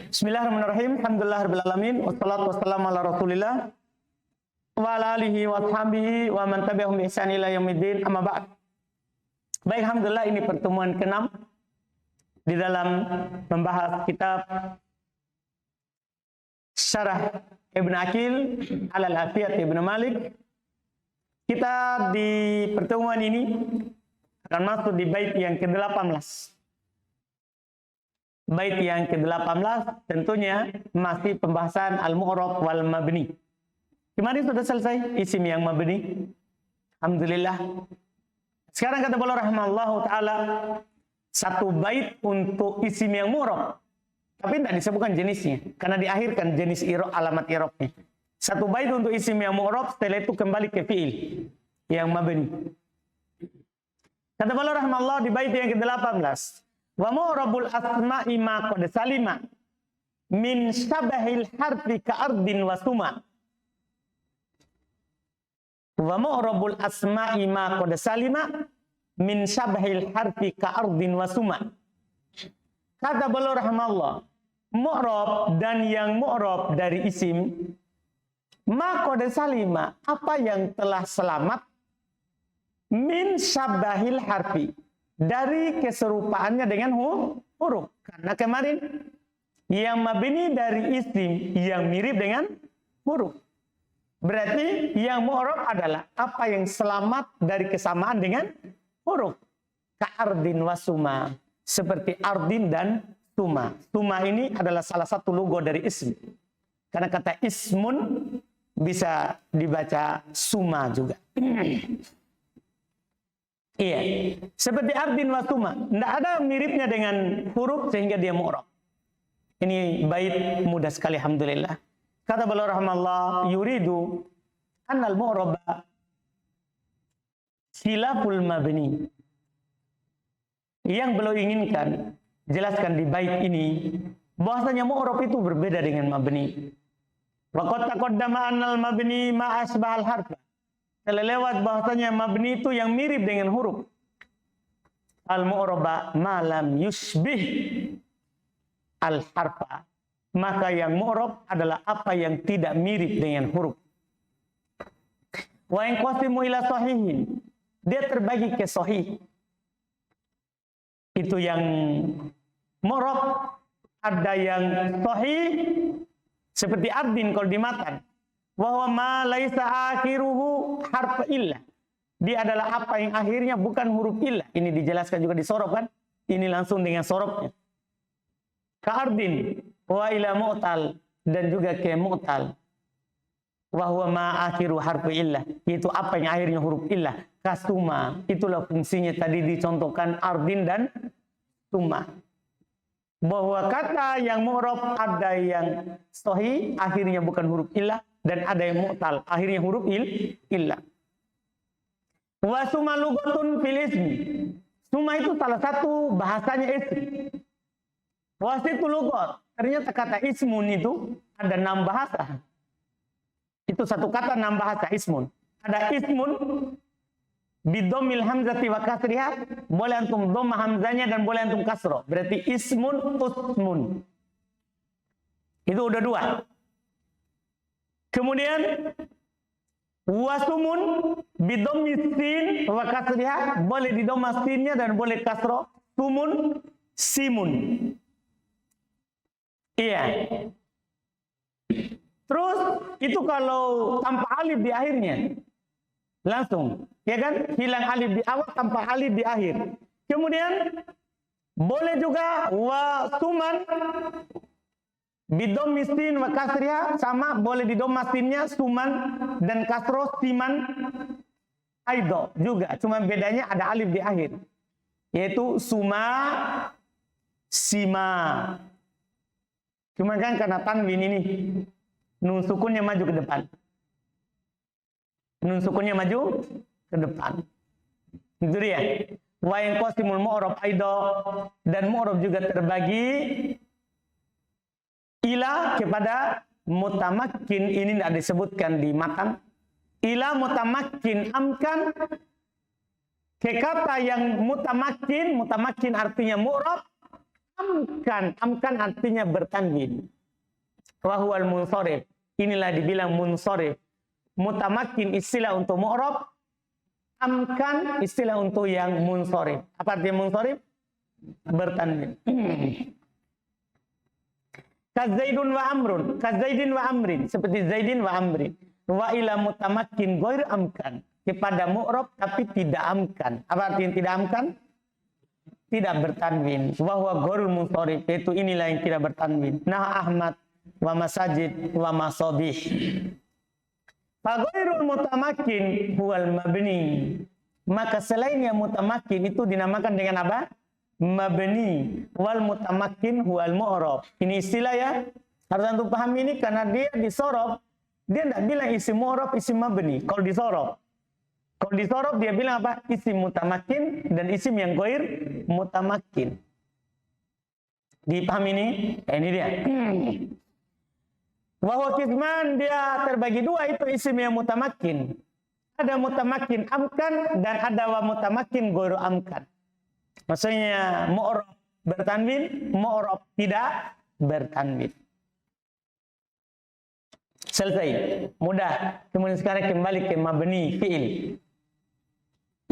Bismillahirrahmanirrahim. Alhamdulillahirabbil alamin. Wassalatu wassalamu ala Rasulillah wa ala alihi wa sahbihi wa man tabi'ahum bi ihsan ila yaumiddin. Amma ba'd. Baik, alhamdulillah ini pertemuan ke-6 di dalam membahas kitab Syarah Ibn Aqil al-Alfiyat Ibn Malik. Kita di pertemuan ini akan masuk di bait yang ke-18. Bait yang ke-18 tentunya masih pembahasan al-mu'rab wal mabni. Kemarin sudah selesai isim yang mabni. Alhamdulillah. Sekarang kata beliau rahimahullahu taala satu bait untuk isim yang mu'rab. Tapi tidak disebutkan jenisnya karena diakhirkan jenis alamat i'rabnya. Satu bait untuk isim yang mu'rab, setelah itu kembali ke fi'il yang mabni. Kata beliau rahimahullah di bait yang ke-18. Wa mu'rabul asma'i ma qad salima min syabahil harfi ka ardin wa suma. Wa mu'rabul asma'i ma qad salima min syabahil harfi ka ardin wa suma. Kata beliau rahimahullah, mu'rab dan yang mu'rab dari isim ma qad salima, apa yang telah selamat min syabahil harfi, dari keserupaannya dengan huruf. Karena kemarin yang mabni dari isim yang mirip dengan huruf. Berarti yang mu'rab adalah apa yang selamat dari kesamaan dengan huruf. Ka'ardin wa suma. Seperti ardin dan suma. Suma ini adalah salah satu logo dari ism. Karena kata ismun bisa dibaca suma juga. Iya, seperti ardin wa suma. Tidak ada miripnya dengan huruf sehingga dia mu'rab. Ini bait mudah sekali, alhamdulillah. Kata beliau rahimahullah, yuridu annal mu'raba khilaful mabni. Yang beliau inginkan jelaskan di bait ini bahwasanya mu'rab itu berbeda dengan mabni. Wa qad taqaddama annal mabni ma asbahal harfa. Telah lewat bahasanya mabni itu yang mirip dengan huruf. Al-mu'raba ma lam yushbih al-harfa. Maka yang mu'rab adalah apa yang tidak mirip dengan huruf. Wa yanqasimu ila sahihin. Dia terbagi ke sahih. Itu yang mu'rab. Ada yang sahih seperti ardin kalau di matan. Bahwa ma laisa akhiruhu harf illah. Dia adalah apa yang akhirnya bukan huruf illah. Ini dijelaskan juga di sorob kan? Ini langsung dengan sorobnya. Ka'ardin wa ila mu'tal, dan juga ke mu'tal. Bahwa ma akhiru harf illah. Itu apa yang akhirnya huruf illah. Kasuma. Itulah fungsinya tadi dicontohkan ardin dan suma. Bahwa kata yang mu'rab ada yang sahih akhirnya bukan huruf illah. Dan ada yang mu'tal, akhirnya huruf illah. Wa suma lugatun fil ismi. Suma itu salah satu bahasanya ism. Wasitu lugat. Ternyata kata ismun itu ada 6 bahasa. Itu satu kata 6 bahasa ismun. Ada ismun bidomil hamzati wa kasriha. Boleh antum dhamma hamzanya dan boleh antum kasroh. Berarti ismun usmun. Itu udah 2. Kemudian wasumun bidhammi sin wa kasriha, boleh di dhamma sinnya dan boleh kasroh. Sumun, simun. Iya. Terus itu kalau tanpa alif di akhirnya langsung, ya kan? Hilang alif di awal, tanpa alif di akhir. Kemudian boleh juga wasuman bidhammi sin wa kasriha, sama boleh di dhamma sinnya suman dan kasroh siman aido juga. Cuma bedanya ada alif di akhir. Yaitu suma, sima. Cuma kan karena tanwin ini nun sukunnya maju ke depan. Nun sukunnya maju ke depan. Itu dia. Wa yanqasimul mu'rab aido, dan mu'rab juga terbagi ila kepada mutamakkin. Ini tidak disebutkan di matan. Ila mutamakkin amkan, ke kata yang mutamakkin. Mutamakkin artinya mu'rab Amkan artinya bertanwin. Wa huwal munsharif. Inilah dibilang munsharif. Mutamakin istilah untuk mu'rab, amkan istilah untuk yang munsharif. Apa artinya munsharif? Bertanwin. Kazaidun wa amrun, kazaidin wa amrin, seperti zaidin wa amrin. Wa ila mutamakin ghair amkan, kepada mu'rab tapi tidak amkan. Apa artinya tidak amkan? Tidak bertanwin. Wa huwa ghairul munsharif, itu inilah yang tidak bertanwin. Nah Ahmad wa masajid wa masabih. Faghairul mutamakin huwal mabni. Maka selain yang mutamakin itu dinamakan dengan apa? Mabni. Wal mutamakin huwal mu'rab. Ini istilah ya. Harus antum pahami ini karena dia disorof. Dia tidak bilang isim mu'rab, isim mabni. Kalau disorof dia bilang apa? Isim mutamakin dan isim yang ghair mutamakin. Dipahami ini? Ini dia. Wahwa kisman, dia terbagi dua, itu isim yang mutamakin. Ada mutamakin amkan dan ada wa mutamakin ghairu amkan. Maksudnya mu'rab bertanwin, mu'rab tidak bertanwin. Selesai, mudah. Kemudian sekarang kembali ke mabni fi'il.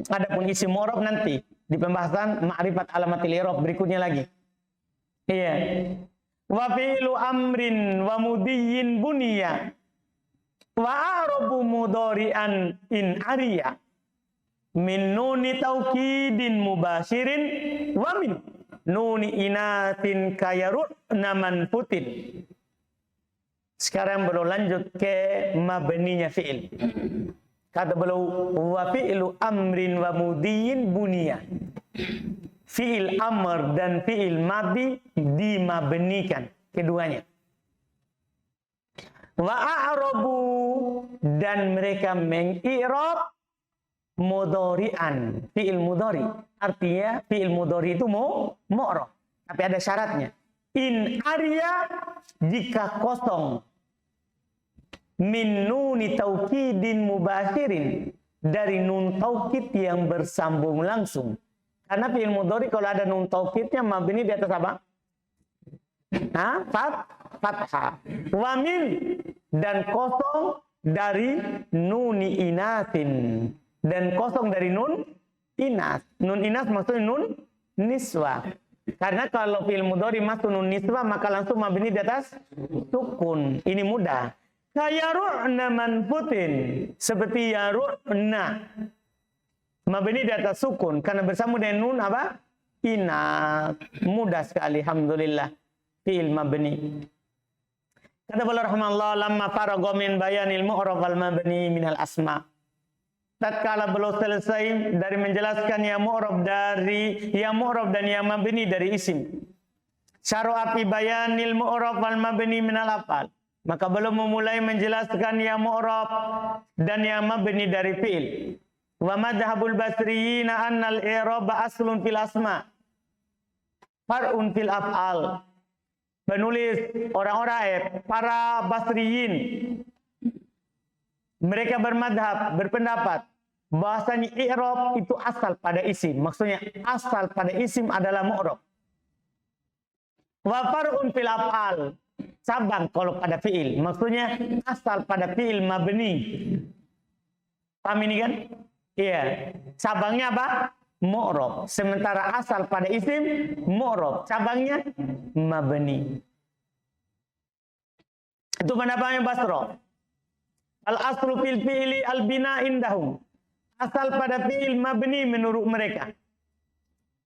Adapun isim mu'rab nanti di pembahasan ma'rifat alamatil i'rab berikutnya lagi. Iya. Wa fi'lu amrin wa mudiyyin buniya wa a'rabu mudhari'an in ariya min nuni taukidin mubashirin wa min nuni inatin kayaruna manfutin. Sekarang beliau lanjut ke mabninya fi'il. Kata beliau wa fi'lu amrin wa mudiyyin buniya. Fi'il amr dan fi'il madhi dimabnikan keduanya. Wa a'rabu, dan mereka mengi'rab mudhari'an, fi'il mudhari. Artinya fi'il mudhari itu mu'rab, tapi ada syaratnya. In arya, jika kosong, min nuni taukidin mubashirin, dari nun taukid yang bersambung langsung. Karena fi'il mudhari kalau ada nun taukidnya mabni di atas apa? Fathah. Wa min, dan kosong dari nuni inasin, dan kosong dari nun inas. Nun inas maksudnya nun niswa. Karena kalau fi'il mudhari masuk nun niswa maka langsung mabni di atas sukun. Ini mudah. Kayaru'na manfutin, seperti yaru'na. Mabni di atas sukun karena bersambung dengan nun apa? Inat. Mudah sekali, alhamdulillah. Fi'il mabni. Kata beliau rahimahullah, lamma faragha min bayanil mu'rab wal mabni minal asma. Tatkala beliau selesai dari menjelaskan yang mu'rab dan yang mabni dari isim. Syara'a fi bayanil mu'rab wal mabni minal af'al. Maka beliau memulai menjelaskan yang mu'rab dan yang mabni dari fi'il. Wa madhhabul basriyina annal i'raba aslun fil asma far'un fil af'al. Penulis orang-orang para basriyin, mereka berpendapat bahasanya i'rab itu asal pada isim. Maksudnya asal pada isim adalah mu'rab. Wa far'un fil af'al, cabang kalau pada fi'il. Maksudnya asal pada fi'il mabni. Paham ini kan? Iya, cabangnya apa? Mu'rab. Sementara asal pada isim mu'rab, cabangnya mabni. Itu pendapatnya Basra. Al aslu fil fi'li al bina indahum. Asal pada fi'il mabni menurut mereka.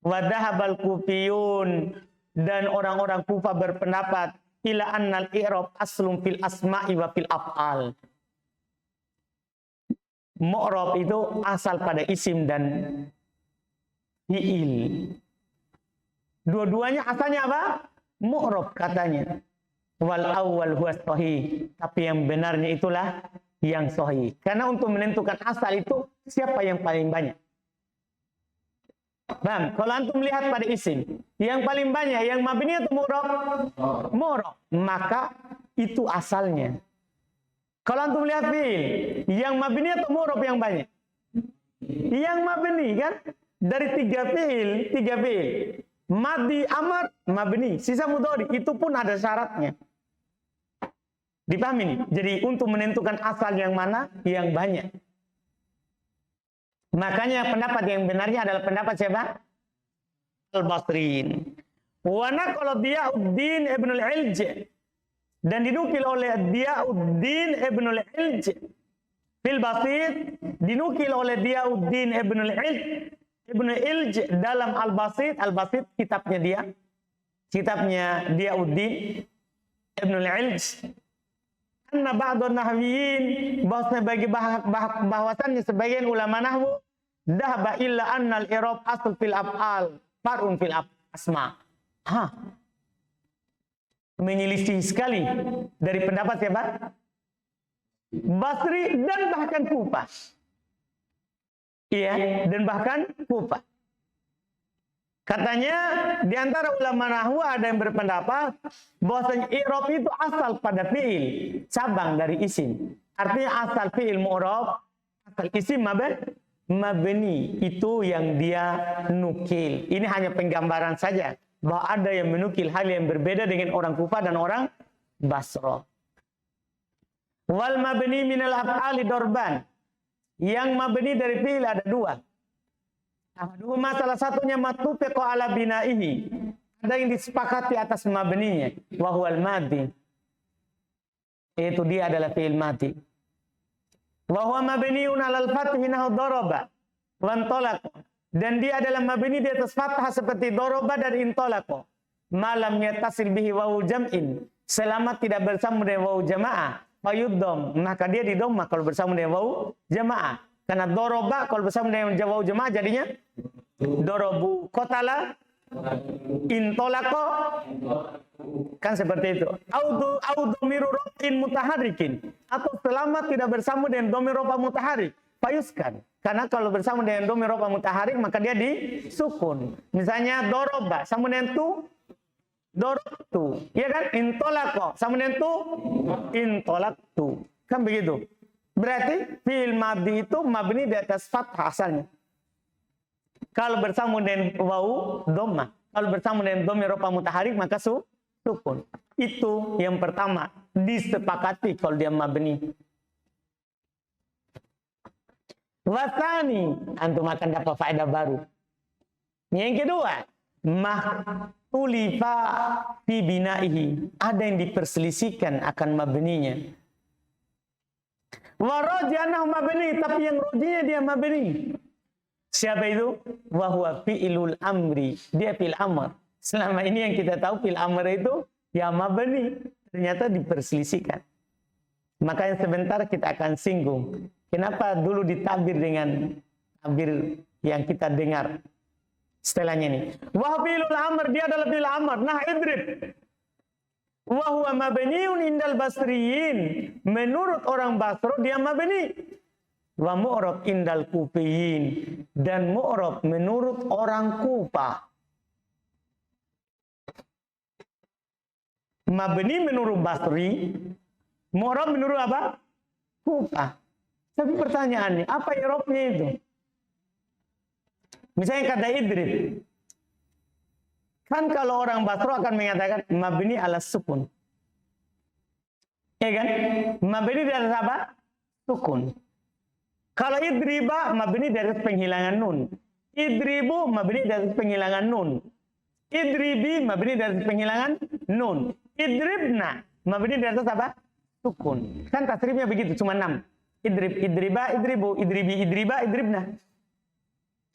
Wa dhahabal kufiyun, dan orang-orang Kufah berpendapat ila annal i'rab aslun fil asma'i wa fil af'al. Mu'rab itu asal pada isim dan fi'il. Dua-duanya asalnya apa? Mu'rab katanya. Wal awwal huwa sahih. Tapi yang benarnya itulah yang sahih. Karena untuk menentukan asal itu siapa yang paling banyak. Bang, kalau antum lihat pada isim, yang paling banyak yang mabni atau mu'rab? Mu'rab. Maka itu asalnya. Kalau antum lihat fi'il, yang mabni atau mu'rab yang banyak? Yang mabni kan? Dari tiga fi'il. Madi amar mabni, sisa mudhari itu pun ada syaratnya. Dipahami nih? Jadi untuk menentukan asal yang mana yang banyak. Makanya pendapat yang benarnya adalah pendapat siapa? Al-Basriin. Wa naqala Diyauddin Ibn al-Ilj, dan dinukil oleh Diyauddin Ibn al-Ilj fil Basit, dinukil oleh Diyauddin Ibn al-Ilj dalam Al-Basit. Al-Basit kitabnya dia, kitabnya Diyauddin Ibn al-Ilj. Anna ba'dun nahwiyin, bahwasannya sebagian ulama nahwu dhahaba illa anna al-i'rab asl fil af'al far'un fil asma. Menyelisih sekali dari pendapat siapa? Basri dan bahkan Kufah. Iya, dan bahkan Kufah. Katanya di antara ulama nahwu ada yang berpendapat bahwasanya i'rab itu asal pada fiil, cabang dari isim. Artinya asal fiil mu'rab, asal isim mabni, itu yang dia nukil. Ini hanya penggambaran saja bahwa ada yang menukil hal yang berbeda dengan orang Kufah dan orang Basra. Wal mabni minal af'ali dorban. Yang mabni dari fiil ada dua. Salah satunya matufiqo ala binaihi, ada yang disepakati atas mabninya, wa huwal madi, itu dia adalah fi'il madi. Wa huwa mabniun alal fathi nahu daraba wa intalaqa, dan dia adalah mabni di atas fathah seperti daraba dan intalaqa, malam yattasil bihi wawu jam'in, selama tidak bersama dengan wawu jamaah, fayuddam, maka dia didhamma kalau bersama dengan wawu jamaah. Karena doroba kalau bersama dengan wawu jamaah jadinya dorobu, kotala, intolako, kan seperti itu. Audomiru rofin mutaharikin, atau selama tidak bersama dengan domir rofa mutaharik, payuskan. Karena kalau bersama dengan domir rofa mutaharik maka dia disukun. Misalnya doroba sama dengan tu, dorobtu, ya kan? Intolako sama dengan tu, intolaktu, kan begitu. Berarti fi'il madhi itu mabni di atas fathah asalnya. Kalau bersama dengan wawu dhammah, kalau bersama dengan dhamir rafa mutaharik maka sukun. Itu yang pertama disepakati kalau dia mabni. Wasani, antum akan dapat faedah baru. Yang kedua, mahtulifa fi binaihi, ada yang diperselisihkan akan mabninya. Warajanahu mabni, tapi yang rojinya dia mabni. Siapa itu? Wahwa fi'ilul amri, dia fi'il amr. Selama ini yang kita tahu fi'il amr itu ya mabni, ternyata diperselisihkan. Makanya sebentar kita akan singgung kenapa dulu ditabir dengan tabir yang kita dengar setelahnya ini. Wahwa fi'ilul amr, dia adalah fi'il amr. Nah, idrib. Wahwa mabniun indal basriyin, menurut orang Basra dia mabni. Wa mu'rab indal kufiyin, dan mu'rab menurut orang Kufah. Mabni menurut Basri, mu'rab menurut apa? Kufah. Tapi pertanyaannya, apa i'rabnya itu? Misalnya kata idrib. Kan kalau orang Basra akan mengatakan mabni ala sukun. Ya kan? Mabni dari apa? Sukun. Kalau idriba mabni dari penghilangan nun. Idribu mabni dari penghilangan nun. Idribi mabni dari penghilangan nun. Idribna mabni dari apa? Sukun. Kan tasrifnya begitu, cuma 6. Idrib, idriba, idribu, idribi, idriba, idribna.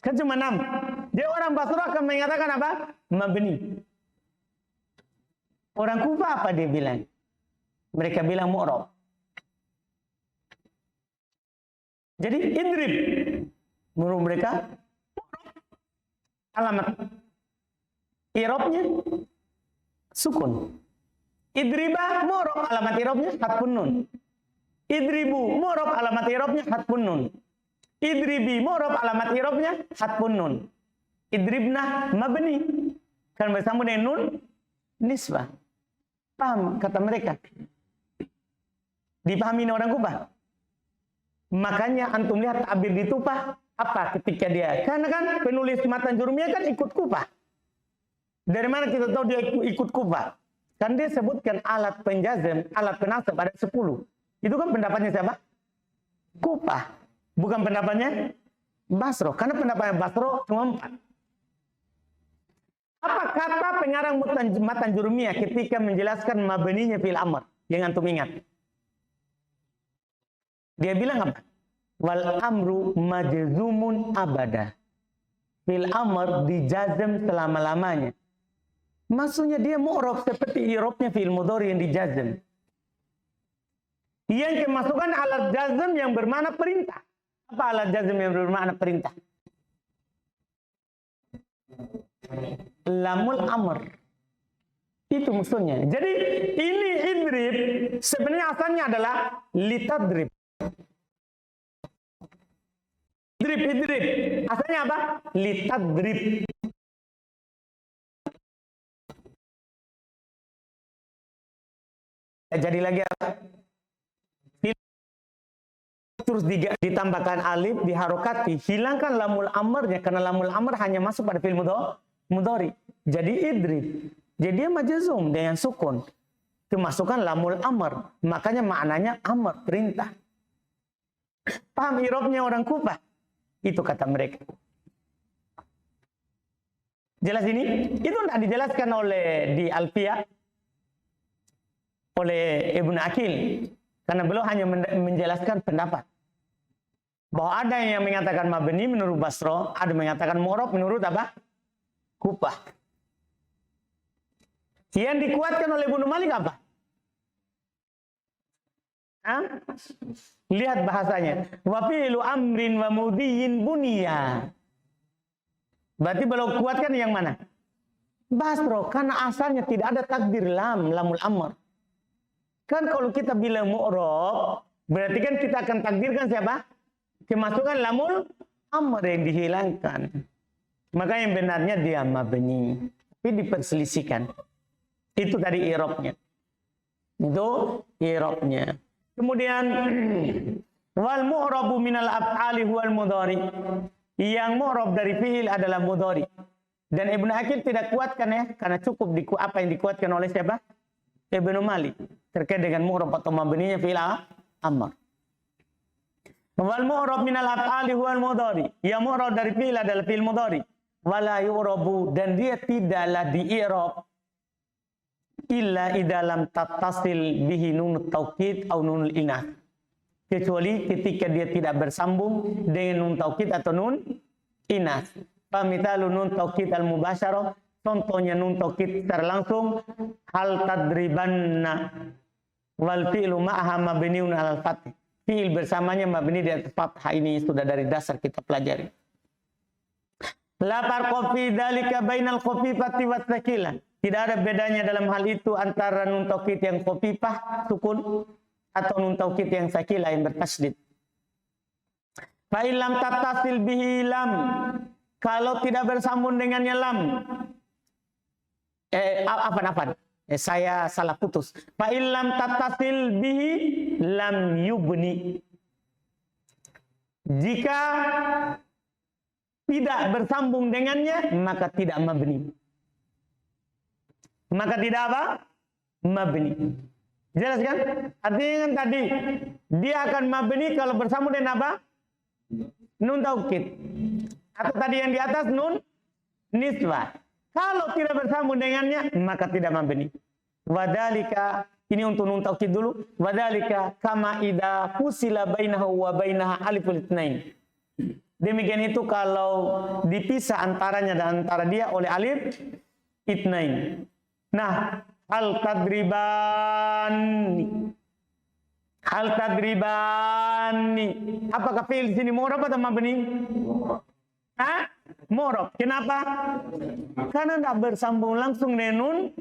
Kan cuma 6. Dia orang Basra akan mengatakan apa? Mabni. Orang Kufah apa dia bilang? Mereka bilang mu'rab. Jadi idrib menurut mereka alamat i'rabnya sukun. Idriba mu'rab alamat i'rabnya hatfun nun. Idribu mu'rab alamat i'rabnya hatfun nun. Idribi mu'rab alamat i'rabnya hatfun nun. Idribna mabni, kan bersama dengan nun nisbah. Paham kata mereka? Dipahami orang Kufah? Makanya antum lihat tabir di Tufah apa ketika dia, karena kan penulis matan jurumiyah kan ikut Kufah. Dari mana kita tahu dia ikut Kufah? Kan dia sebutkan alat penjazm, alat penasab ada 10. Itu kan pendapatnya siapa? Kufah. Bukan pendapatnya Basro. Karena pendapatnya Basro cuma 4. Apa kata pengarang Matan Jurumiyah ketika menjelaskan mabninya fil amr? Yang antum ingat. Dia bilang apa? Wal amru majzumun abada. Fil amr dijazm selama-lamanya. Maksudnya dia mu'rab seperti i'rabnya fi'il mudhari yang dijazm. Yang kemasukan alat jazm yang bermakna perintah. Apa alat jazm yang bermakna perintah? Lamul amr. Itu maksudnya. Jadi ini idrib sebenarnya asalnya adalah litadrib. Idrib. Asalnya apa? Litadrib. Jadi lagi apa? Terus ditambahkan alif, diharokati, hilangkan lamul amrnya karena lamul amr hanya masuk pada fi'il mudhari. Jadi idrib. Jadi dia majzum dengan sukun. Kemasukan lamul amr, makanya maknanya amr, perintah. Paham i'rabnya orang Kufah? Itu kata mereka. Jelas ini? Itu tidak dijelaskan oleh di Alfiyah oleh Ibnu Aqil, karena beliau hanya menjelaskan pendapat bahwa ada yang mengatakan mabni menurut Basro, ada yang mengatakan mu'rab menurut apa? Kufah. Yang dikuatkan oleh Ibnu Malik apa? Hah? Lihat bahasanya. Wa fi'lu amrin wa mudhiyin bunya. Berarti beliau kuatkan yang mana? Basro, karena asalnya tidak ada takdir lamul amr. Kan kalau kita bilang mu'rab, berarti kan kita akan takdirkan siapa? Kemasukan lamul amr yang dihilangkan. Maka yang benarnya dia mabni. Tapi diperselisihkan. Itu tadi i'rabnya. Itu i'rabnya. Kemudian wal mu'rabu minal af'ali huwal mudhari. Yang mu'rab dari fi'il adalah mudhari. Dan Ibnu Aqil tidak kuatkan ya, karena cukup apa yang dikuatkan oleh siapa? Ibnu Malik terkait dengan mu'rab atau mabninya fi'il amr. Wal mu'rab minal af'ali huwal mudhari. Yang mu'rab dari fi'il adalah fi'il mudhari. Wala yu'rabu, dan dia tidaklah di-i'rab illa idalam tattasil bihi nun taukid atau nun inath, kecuali ketika dia tidak bersambung dengan nun taukid atau nun inath. Famitalu nun taukid al mubasyarah, contohnya nun taukid secara langsung, hal tadribanna wal fi'lu ma'aha mabniun alal fath. Fi'il bersamanya mabni di atas fathah. Ini sudah dari dasar kita pelajari. La farqa fi dzalika bainal khafifati wat tsaqilah. Tidak ada bedanya dalam hal itu antara nun taukid yang khafifah sukun atau nun taukid yang sakilah yang bertasydid. Fa illam tattasil bihi lam, kalau tidak bersambung dengannya lam. Saya salah putus. Fa illam tattasil bihi lam yubni. Jika tidak bersambung dengannya, maka tidak mabni. Maka tidak apa? Mabni. Jelas kan? Artinya kan tadi, dia akan mabni kalau bersambung dengan apa? Nun taukid. Atau tadi yang di atas nun nisbah. Kalau tidak bersambung dengannya, maka tidak mabni. Wadhalika, ini untuk nun taukid dulu. Wadhalika kama idha fusila bainahu wa bainaha aliful itsnain. Demikian itu kalau dipisah antaranya dan antara dia oleh alif itsnain. Nah, hal tadribani. Apakah fi'il sini mu'rab atau mabni? Hah? Mu'rab. Kenapa? Karena tidak bersambung langsung dengan nun.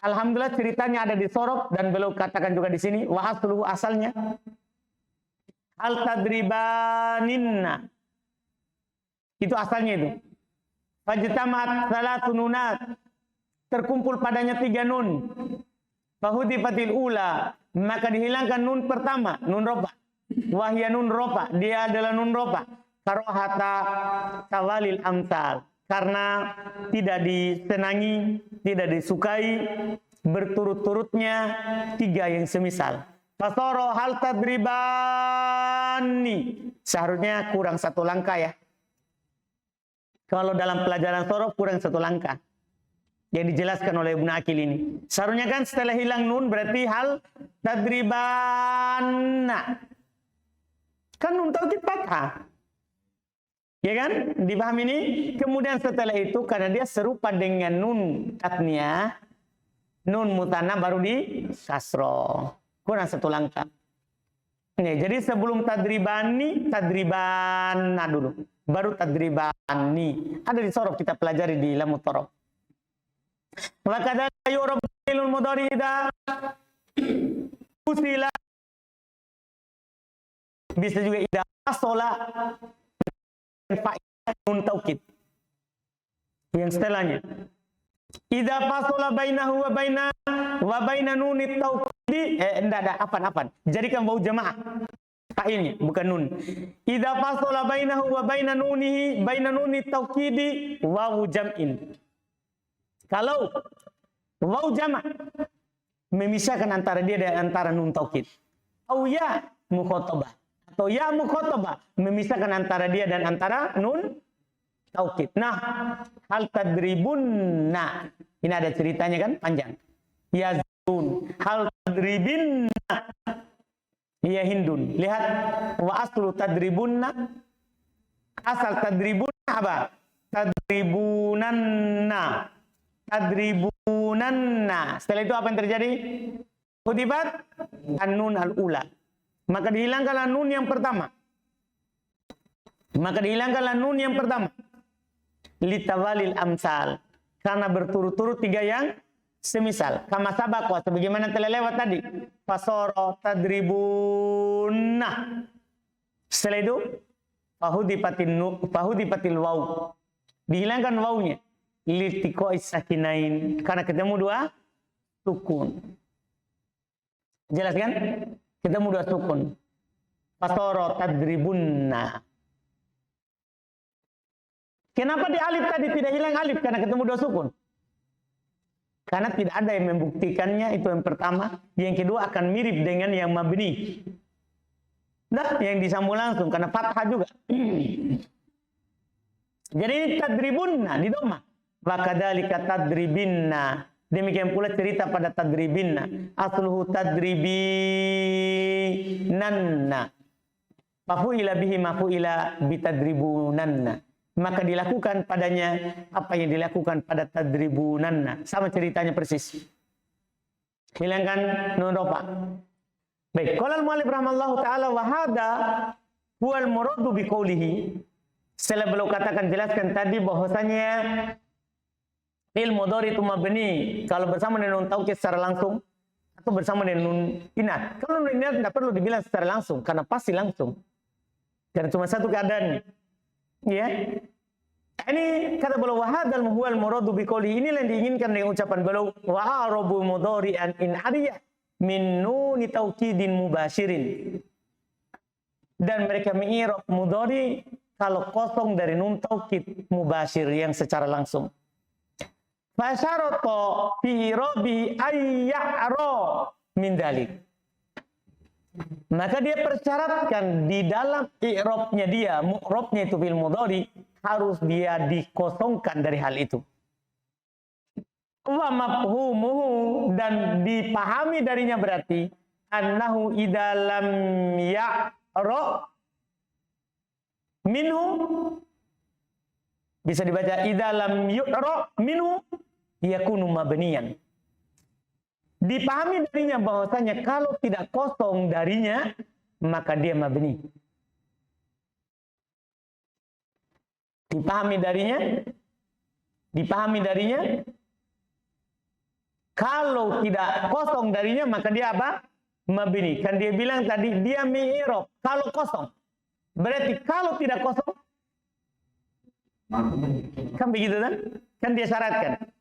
Alhamdulillah ceritanya ada di Sorok dan beliau katakan juga di sini wa asluhu, asalnya hal tadribaninna. Itu asalnya itu. Fajtamat salatun nunat. Terkumpul padanya 3 nun. Fahudifatil ula, maka dihilangkan nun pertama, nun rofa. Wahya nun rofa, dia adalah nun rofa. Karohata tawalil amsal, karena tidak disenangi, tidak disukai, berturut-turutnya 3 yang semisal. Fasoro hal tadribani. Seharusnya kurang 1 langkah ya. Kalau dalam pelajaran sorof kurang 1 langkah. Yang dijelaskan oleh Ibnu Aqil ini. Seharusnya kan setelah hilang nun berarti hal tadribanna. Kan nun taukid fathah. Ya kan? Dipahami ini? Kemudian setelah itu karena dia serupa dengan nun tatniyah, nun mutanna baru di kasroh. Kurang 1 langkah. Nih, jadi sebelum tadribani, tadribanna dulu. Baru tadribani. Ada di sorof kita pelajari di Lamut Torof. Wa kadzalika yu'rabu fi'lul mudhari idza usila. Bisa juga idza asala nun taukid. Yang setelahnya idza fasala bainahu wa baina nunit taukidi enggak apa. Jadikan bau jamaah. Fa'ilnya bukan nun. Idza fasala bainahu wa baina nunit taukidi wawu jam'in. Kalau wawu jama' memisahkan antara dia dan antara nun taukid. Au ya mukhatabah. Atau ya mukhatabah memisahkan antara dia dan antara nun taukid. Nah, hal tadribunna. Ini ada ceritanya kan panjang. Ya zun. Hal tadribinna. Ya hindun. Lihat wa aslu tadribunna. Asal tadribunna apa? Tadribunanna. Tadribunanna. Setelah itu apa yang terjadi? Kutibat an-nun al-ula. Maka dihilangkanlah nun yang pertama. Litawalil amsal. Karena berturut-turut 3 yang semisal. Kama sabaqwa, sebagaimana telah lewat tadi. Fasoro tadribunna. Setelah itu fahudipatil waw. Dihilangkan wawnya. Litiqoi sakinain. Karena ketemu 2 sukun. Jelas kan? Ketemu 2 sukun. Fasoro tadribunna. Kenapa di alif tadi tidak hilang alif? Karena ketemu 2 sukun. Karena tidak ada yang membuktikannya, itu yang pertama. Yang kedua akan mirip dengan yang mabni. Nah, yang disambung langsung karena fathah juga. Jadi tadribunna di dhamma. Wa kadzalika tadribinna. Demikian pula cerita pada tadribinna. Asluhu tadribinanna. Fafu'ila bihi mafu'ila bitadribunanna. Maka dilakukan padanya apa yang dilakukan pada tadribunanna. Sama ceritanya persis. Hilangkan nun rofa. Baik, qala al-mu'allif rahimallahu taala wa hadza huwal muradu biqaulihi. Setelah beliau katakan jelaskan tadi bahwasanya fi'il mudhari itu mabni kalau bersama dengan nun taukid secara langsung atau bersama dengan nun inat. Kalau nun inat tidak perlu dibilang secara langsung karena pasti langsung. Karena cuma satu keadaannya. Ya. Ini kata beliau wa hadzal huwal muradu biqauli. Inilah yang diinginkan dengan ucapan beliau wa arabu mudhari'an in ariya min nuni taukidin mubashirin. Dan mereka mengirob mudhari kalau kosong dari nun taukid mubashir yang secara langsung. Fasyarata fi rabi ayya'ra min dalik. Maka dia persyaratkan di dalam i'rabnya dia, mu'rabnya itu fil mudhari harus dia dikosongkan dari hal itu. Wa mafhumuhu dan dipahami darinya berarti annahu idalam ya'ra minhu, bisa dibaca idalam yu'ra minhu yakunu mabniyan. Dipahami darinya bahwasanya kalau tidak kosong darinya maka dia mabni. Dipahami darinya kalau tidak kosong darinya maka dia apa? Mabni. Kan dia bilang tadi dia mi'rab kalau kosong. Berarti kalau tidak kosong kan begitu kan? Kan dia syaratkan.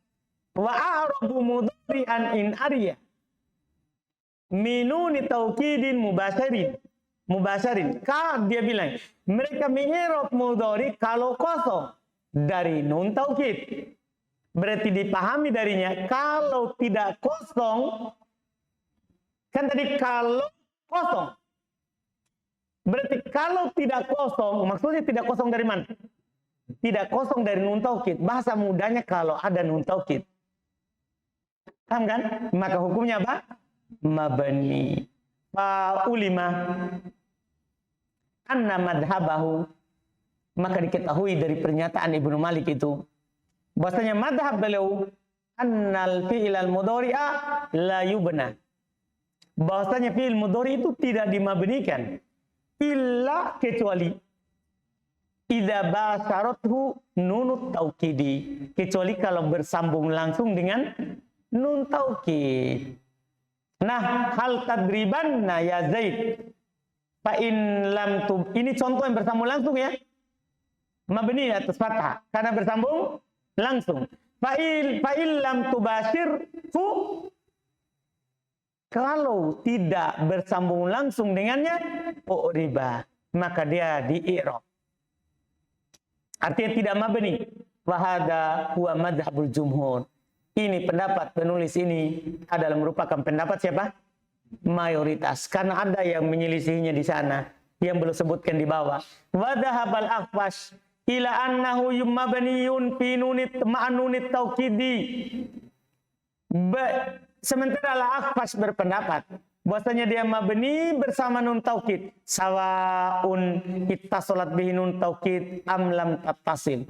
Wa a'rabu mudhari'an in ariya minuni taukidin mubasharin. Dia bilang mereka mi'rab mudhari kalau kosong dari nun taukid. Berarti dipahami darinya kalau tidak kosong, kan tadi kalau kosong. Berarti kalau tidak kosong, maksudnya tidak kosong dari mana? Tidak kosong dari nun taukid. Bahasa mudahnya kalau ada nun taukid. Paham kan? Maka hukumnya apa? Mabani. Fa'ulima anna madhabahu. Maka diketahui dari pernyataan Ibnu Malik itu bahwasanya madhab beliau annal fi'il mudhari'a la yubna. Bahwasanya fi'il mudhari itu tidak dimabnikan illa kecuali idza basarathu nunut taukidi, kecuali kalau bersambung langsung dengan nun taukid. Nah, hal tadribanna ya Zaid fa in lam tub, ini contoh yang bersambung langsung ya. Mabni atas fathah karena bersambung langsung. Fa'il lam tubashir fu, kalau tidak bersambung langsung dengannya riba, maka dia di i'rab. Artinya tidak mabni. Wa hadza huwa madhhabul jumhur. Ini pendapat penulis ini adalah merupakan pendapat siapa? Mayoritas. Karena ada yang menyelisihinya di sana yang belum sebutkan di bawah. Wa dhahabal akhfash ila annahu yumabniyun fi nunit ma'nunit taukidi. Sementara Al-Akhfash berpendapat bahwasanya dia mabni bersama nun taukid, sawaun ittasalat bihi nun taukid am lam tattasil.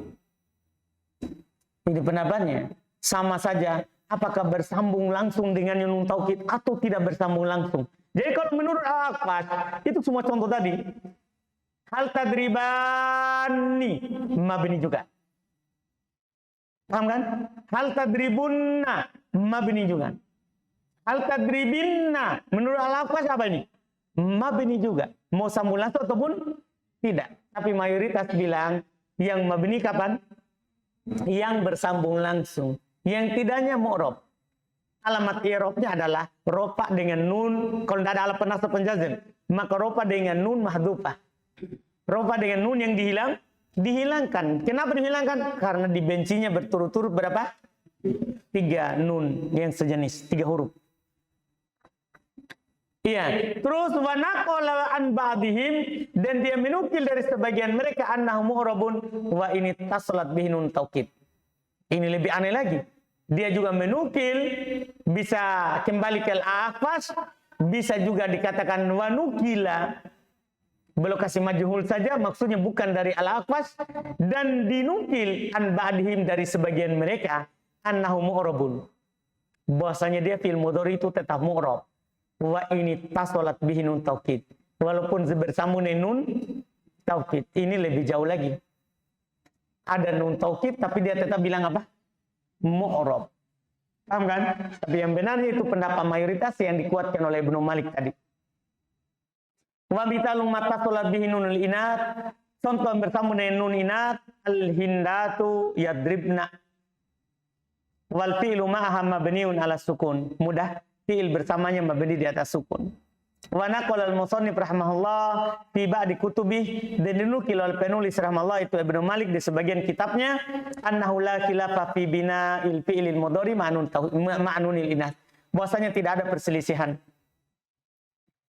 Ini pendapatnya sama saja apakah bersambung langsung dengan nun taukid atau tidak bersambung langsung. Jadi kalau menurut Al-Akhfash itu semua contoh tadi. Hal tadribani mabni juga. Paham kan? Hal tadribunna mabni juga. Hal tadribinna menurut Al-Akhfash apa ini? Mabni juga. Mau sambung langsung ataupun tidak. Tapi mayoritas bilang yang mabni kapan? Yang bersambung langsung. Yang tidaknya mu'rab. Alamat i'rabnya adalah rofa dengan nun. Kalau tidak ada alat penasab penjazm, maka rofa dengan nun mahdhufah. Rofa dengan nun yang dihilangkan. Kenapa dihilangkan? Karena dibencinya berturut-turut berapa? 3 nun yang sejenis, 3 huruf. Iya. Terus wa naqala an ba'dihim, dan dia menukil dari sebagian mereka annahu mu'rabun wa ini tasalat bihi nun taukid. Ini lebih aneh lagi. Dia juga menukil, bisa kembali ke Al-Akhfash, bisa juga dikatakan wa nukila. Belum kasih majhul saja, maksudnya bukan dari Al-Akhfash, dan dinukil an ba'dihim dari sebagian mereka annahu mu'rabun. Bahwasanya dia fil mudhari itu tetap mu'rab. Wa ini tasalat bihi nun taukid. Walaupun bersambung dengan nun taukid. Ini lebih jauh lagi. Ada nun taukid tapi dia tetap bilang apa? Mu'rab. Paham kan? Tapi yang benarnya itu pendapat mayoritas yang dikuatkan oleh Ibnu Malik tadi. Wa bitalum matasalat bihi nunul inat. Contoh yang bersambung dengan nun inat, al-hindatu yadribna. Wal fi'lu ma'aha mabniun ala sukun. Mudah, fi'il bersamanya mabni di atas sukun. Wa naqala al-musannif rahimahullah fi ba'di kutubih, dan dinukil oleh penulis rahimahullah itu Ibnu Malik di sebagian kitabnya, annahu la khilafa fi bina'il fi'il mudhari ma'nunil inat. Bahwasanya tidak ada perselisihan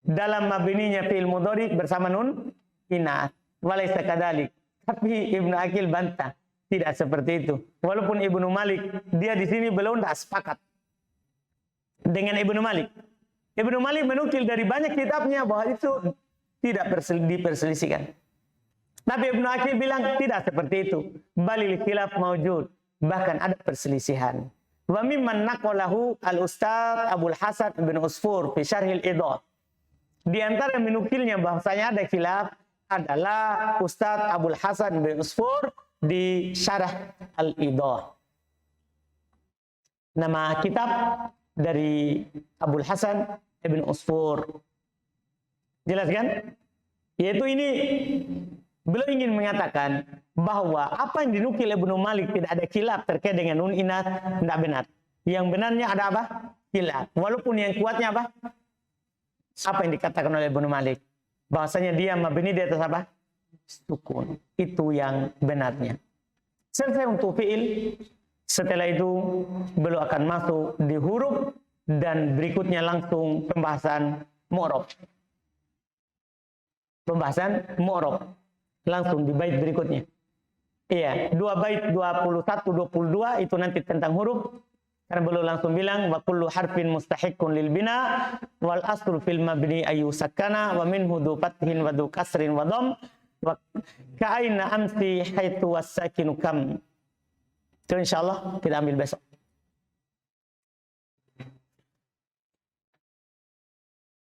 dalam mabninya fi'il mudhari bersama nun inat. Walaysa kadzalik. Tapi Ibnu Aqil bantah, tidak seperti itu. Walaupun Ibnu Malik dia di sini belum tidak sepakat dengan Ibnu Malik. Ibnu Malik menukil dari banyak kitabnya bahwa itu tidak diperselisihkan. Tapi Ibnu Aqil bilang tidak seperti itu. Balil khilaf maujud, bahkan ada perselisihan. Wa mimman naqalahu al-Ustaz Abdul Hasan bin Usfur fi Syarhil Idah. Di antara menukilnya bahwasanya ada khilaf adalah Ustaz Abdul Hasan bin Usfur di Syarah Al-Idah. Nama kitab dari Abdul Hasan bin Usfur. Jelas kan? Yaitu ini beliau ingin mengatakan bahwa apa yang dinukil Ibnu Malik tidak ada khilaf terkait dengan nun inat, tidak benar. Yang benarnya ada apa? Khilaf. Walaupun yang kuatnya apa? Apa yang dikatakan oleh Ibnu Malik? Bahwasanya dia mabni di atas apa? Sukun. Itu yang benarnya. Selesai untuk fi'il. Setelah itu beliau akan masuk di huruf dan berikutnya langsung pembahasan mu'rab. Pembahasan mu'rab langsung di bait berikutnya. Iya, 2 bait 21 22 itu nanti tentang huruf. Karena beliau langsung bilang wa kullu harfin mustahiqqun lil bina wal aslu fil mabni ayu sakana wa minhu du fathin wa du kasrin wa dham wa ka aina amsi haitsu was sakinu kam. Itu insyaallah kita ambil besok.